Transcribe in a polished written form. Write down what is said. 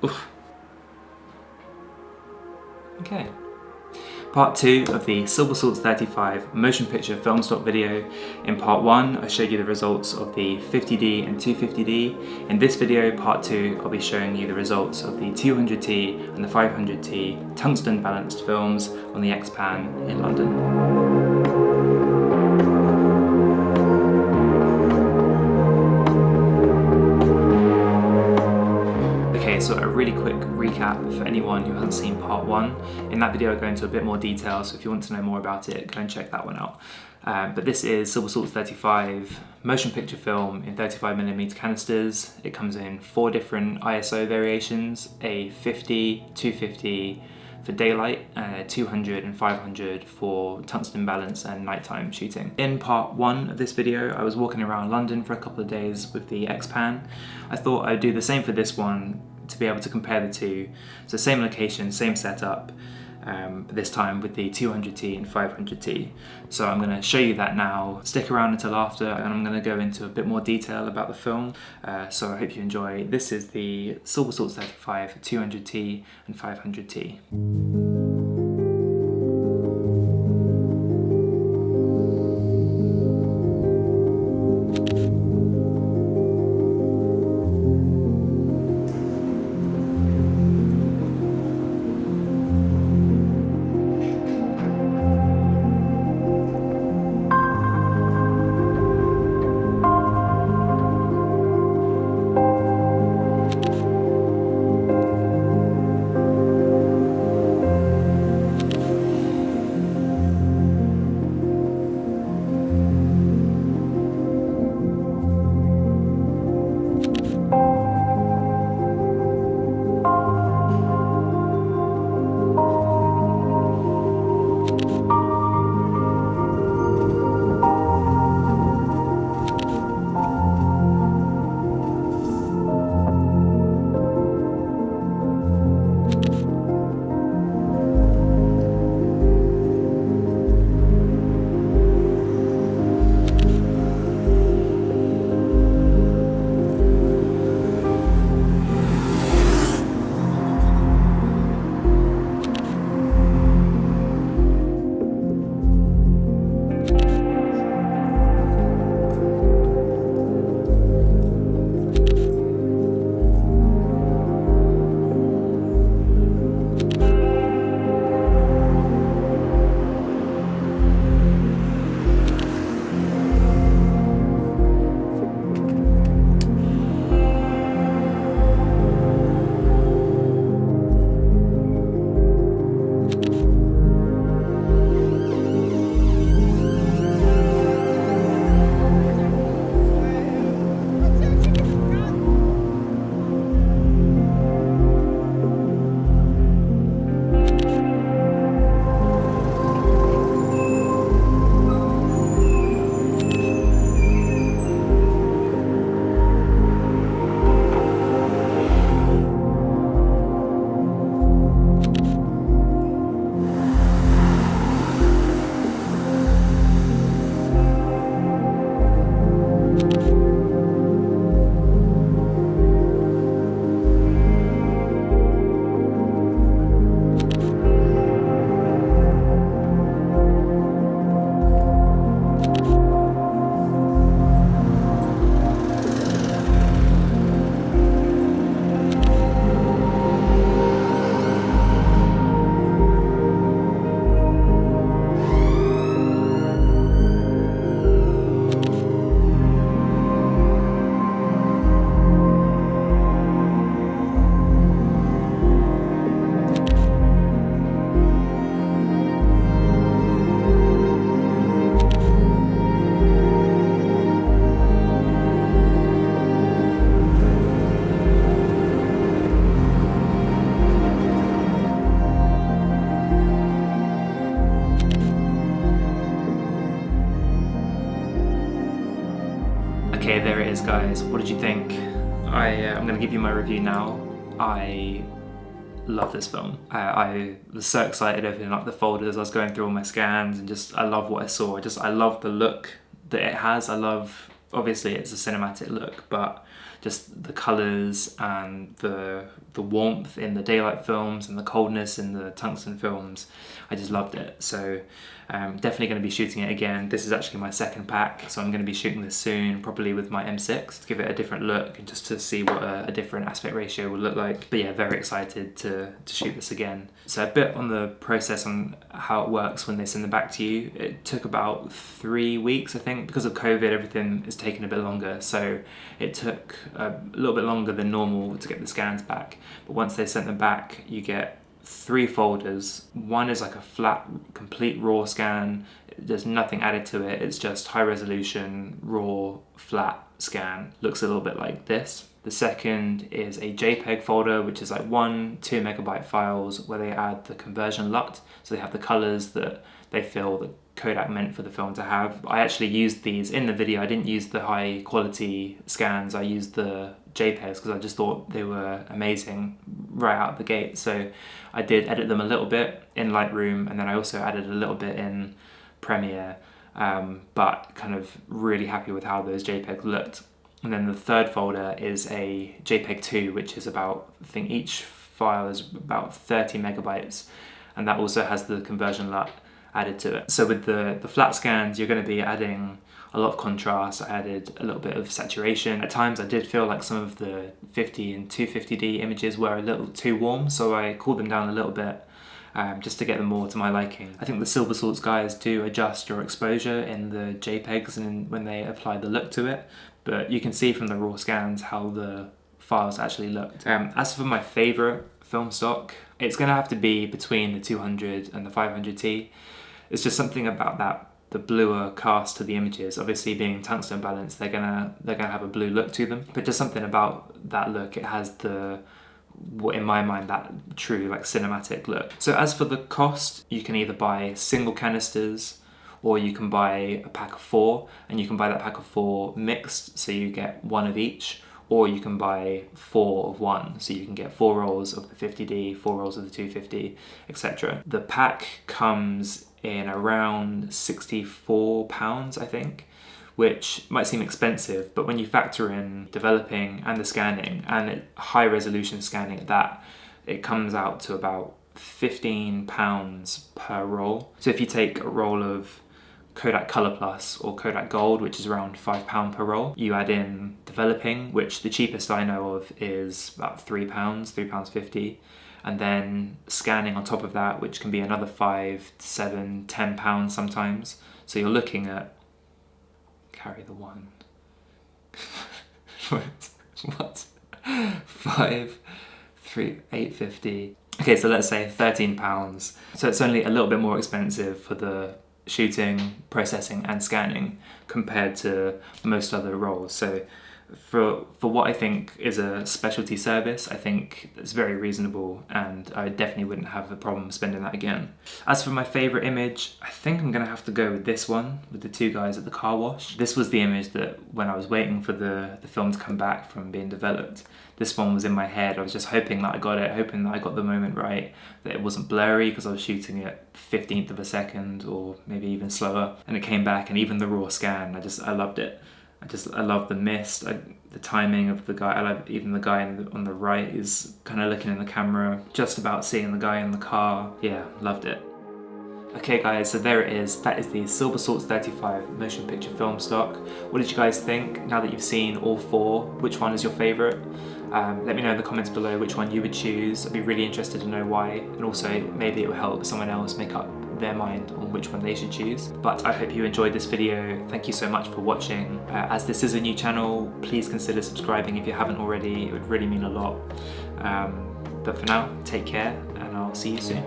Oof. Okay. Part 2 of the Silbersalz35 motion picture film stock video. In part 1 I showed you the results of the 50D and 250D. In this video, part 2, I'll be showing you the results of the 200T and the 500T tungsten balanced films on the Xpan in London. So a really quick recap for anyone who hasn't seen part 1. In that video I go into a bit more detail, so if you want to know more about it, go and check that one out. But this is Silbersalz35 motion picture film in 35mm canisters. It comes in 4 different ISO variations, a 50, 250 for daylight, 200 and 500 for tungsten balance and nighttime shooting. In part 1 of this video, I was walking around London for a couple of days with the Xpan. I thought I'd do the same for this one to be able to compare the two. So same location, same setup, but this time with the 200T and 500T. So I'm going to show you that now. Stick around until after, and I'm going to go into a bit more detail about the film. So I hope you enjoy. This is the Silbersalz35 200T and 500T. Okay, there it is, guys. What did you think? I'm going to give you my review now. I love this film. I was so excited opening up the folders. I was going through all my scans and I love what I saw. I love the look that it has. Obviously it's a cinematic look, but just the colours and the warmth in the daylight films and the coldness in the tungsten films. I just loved it. So definitely going to be shooting it again. This is actually my second pack, so I'm going to be shooting this soon, probably with my M6, to give it a different look and just to see what a different aspect ratio will look like. But yeah, very excited to shoot this again. So a bit on the process on how it works when they send them back to you. It took about 3 weeks, I think. Because of COVID, everything is taking a bit longer, so it took a little bit longer than normal to get the scans back. But once they sent them back, you get 3 folders. One is like a flat, complete raw scan. There's nothing added to it. It's just high resolution, raw, flat scan. Looks a little bit like this. The second is a JPEG folder, which is like 1-2 megabyte files where they add the conversion LUT. So they have the colors that they feel that Kodak meant for the film to have. I actually used these in the video. I didn't use the high quality scans. I used the JPEGs because I just thought they were amazing right out of the gate. So I did edit them a little bit in Lightroom, and then I also added a little bit in Premiere, but kind of really happy with how those JPEGs looked. And then the third folder is a JPEG 2, which is about, I think each file is about 30 megabytes, and that also has the conversion LUT added to it. So with the flat scans, you're going to be adding a lot of contrast. I added a little bit of saturation. At times I did feel like some of the 50 and 250D images were a little too warm, so I cooled them down a little bit just to get them more to my liking. I think the Silbersalz guys do adjust your exposure in the JPEGs and when they apply the look to it, but you can see from the raw scans how the files actually looked. As for my favourite film stock, it's going to have to be between the 200 and the 500T. It's just something about the bluer cast to the images. Obviously, being tungsten balanced, they're gonna have a blue look to them. But just something about that look, it has what in my mind, that true like cinematic look. So as for the cost, you can either buy single canisters, or you can buy a pack of 4, and you can buy that pack of 4 mixed, so you get 1 of each. Or you can buy 4 of 1, so you can get 4 rolls of the 50D, 4 rolls of the 250, etc. The pack comes in around £64, I think, which might seem expensive, but when you factor in developing and the scanning, and high resolution scanning at that, it comes out to about £15 per roll. So if you take a roll of Kodak Color Plus or Kodak Gold, which is around £5 per roll. You add in developing, which the cheapest I know of is about £3, £3.50, and then scanning on top of that, which can be another £5, £7, £10 sometimes. So you're looking at, carry the one. What? 5, 3, 8.50. Okay, so let's say £13. So it's only a little bit more expensive for the shooting, processing and scanning compared to most other roles. So for what I think is a specialty service, I think it's very reasonable, and I definitely wouldn't have a problem spending that again. As for my favourite image, I think I'm gonna have to go with this one, with the 2 guys at the car wash. This was the image that when I was waiting for the film to come back from being developed, this one was in my head. I was just hoping that I got it, hoping that I got the moment right, that it wasn't blurry because I was shooting at 15th of a second or maybe even slower, and it came back, and even the raw scan, I loved it. I love the mist, the timing of the guy. I love even the guy on the right is kind of looking in the camera, just about seeing the guy in the car. Yeah, loved it. Okay guys, so there it is. That is the Silbersalz35 motion picture film stock. What did you guys think now that you've seen all 4? Which one is your favourite? Let me know in the comments below which one you would choose. I'd be really interested to know why, and also maybe it will help someone else make up their mind on which one they should choose. But I hope you enjoyed this video. Thank you so much for watching. As this is a new channel, please consider subscribing if you haven't already. It would really mean a lot. But for now, take care, and I'll see you soon.